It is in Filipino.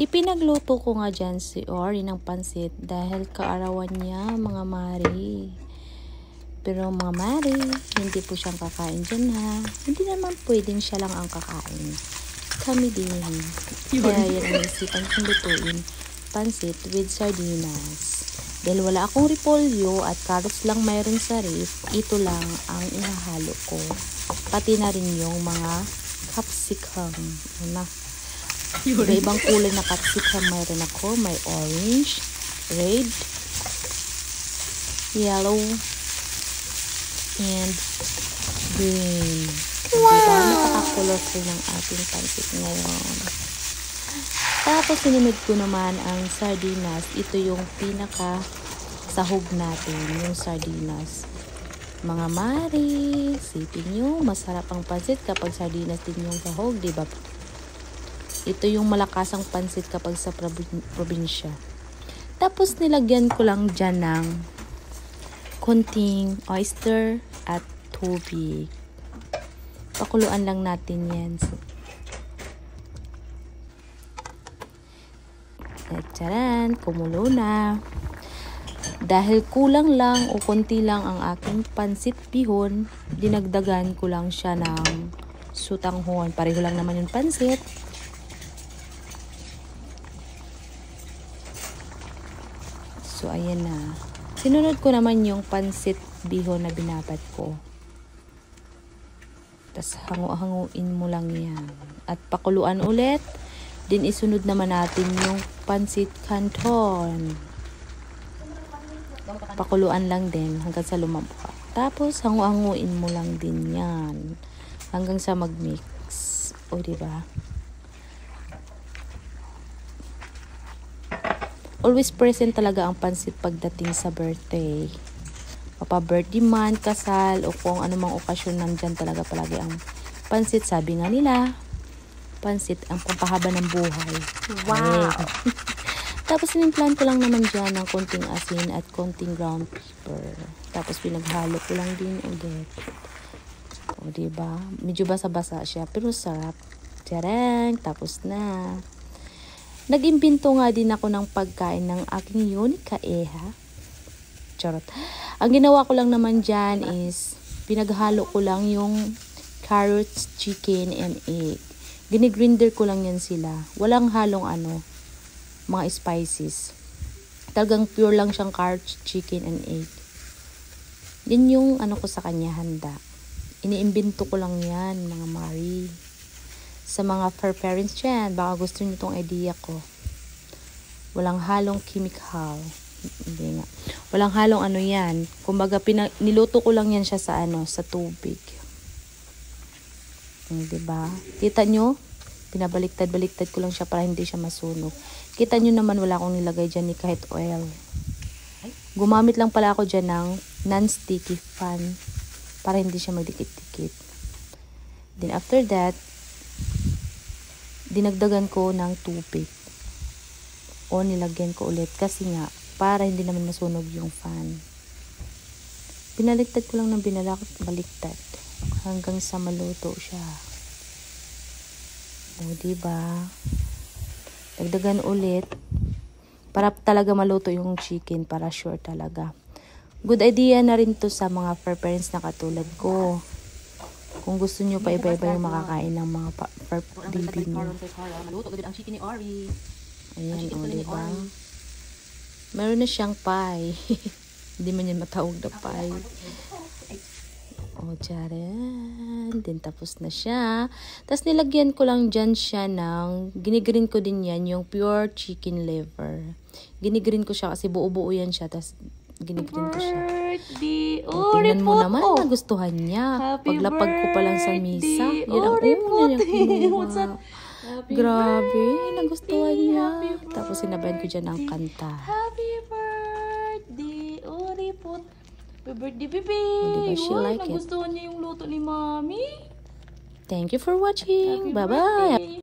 Ipinagluto ko nga dyan si Ori ng pansit dahil kaarawan niya, mga mari. Pero mga mari, hindi po siyang kakain dyan ha. Hindi naman pwedeng siya lang ang kakain. Kami din. Kaya yan ang isipan kong lutuin. Pansit with sardinas. Dahil wala akong repolyo at carrots lang mayroon sa ref, ito lang ang ihahalo ko. Pati na rin yung mga capsicum. Iba-ibang kulay na capsicum mayroon ako. May orange, red, yellow, and green. Wow! Diba? Napaka-colorful ng ating pansit ngayon. Tapos sinunod ko naman ang sardinas. Ito yung pinaka sahog natin, yung sardinas. Mga mari, sipin nyo, masarap ang pansit kapag sardinas din yung sahog, diba? Ito yung malakasang pansit kapag sa probinsya. Tapos nilagyan ko lang dyan ng konting oyster at tubig. Pakuluan lang natin yan. At tsaran, kumulo na. Dahil kulang lang o konti lang ang aking pansit bihon, dinagdagan ko lang siya ng sutanghon. Pareho lang naman yung pansit. So, ayan na. Sinunod ko naman yung pansit bihon na binabad ko. Tapos, hangu-hanguin mo lang yan. At pakuluan ulit. Then, isunod naman natin yung pansit canton. Pakuluan lang din hanggang sa lumambuka. Tapos, hangu-hanguin mo lang din yan. Hanggang sa mag-mix. O, diba? Always present talaga ang pansit pagdating sa birthday. Papa-birthday man, kasal, o kung anumang okasyon, nandyan talaga palagi ang pansit. Sabi nga nila, pansit ang pampahaba ng buhay. Wow! Tapos sinimplan ko lang naman dyan ng konting asin at konting ground pepper. Tapos pinaghalo ko lang din ulit. O diba? Medyo basa-basa siya pero sarap. Tiyarang! Tapos na. Nag-imbento nga din ako ng pagkain ng aking Yonica Eha. Charot. Ang ginawa ko lang naman dyan is pinaghalo ko lang yung carrots, chicken, and egg. Ginigrinder ko lang yan sila. Walang halong mga spices. Talagang pure lang siyang carrots, chicken, and egg. Yan yung ko sa kanya handa. Iniimbento ko lang yan, mga mari. Sa mga fair parents dyan, baka gusto nyo itong idea ko. Walang halong chemical. Hindi nga. Walang halong yan. Kumbaga, niluto ko lang yan siya sa tubig. Diba? Kita nyo? Pinabaliktad-baliktad ko lang siya para hindi siya masunog. Kita nyo naman wala akong nilagay dyan ni kahit oil. Gumamit lang pala ako dyan ng non-sticky pan para hindi siya magdikit-dikit. Then after that, dinagdagan ko ng tubig. O nilagyan ko ulit kasi nga para hindi naman masunog yung fan. Binaliktad ko lang ng baliktad hanggang sa maluto siya. O diba? Dagdagan ulit para talaga maluto yung chicken, para sure talaga. Good idea na rin to sa mga fair parents na katulad ko. Kung gusto nyo pa iba-iba yung makakain ng mga baby nyo. Maluto agad ang chicken ni Ori. Ayan, o diba? Meron na siyang pie. Hindi man yan matawag na pie. O, tiyaran. Then, tapos na siya. Tapos, nilagyan ko lang dyan siya ng, ginigrin ko din yan, yung pure chicken liver. Ginigrin ko siya kasi buo-buo yan siya. Tapos, ginigrin ko siya. Tingnan mo naman, nagustuhan niya. Paglapag ko pa lang sa misa, yun ang una niyang kinuha. Grabe, nagustuhan niya. Tapos sinabayan ko dyan ng kanta. Happy birthday, Oripot. Happy birthday, baby. Diba she like it? Nagustuhan niya yung luto ni Mommy. Thank you for watching. Bye-bye.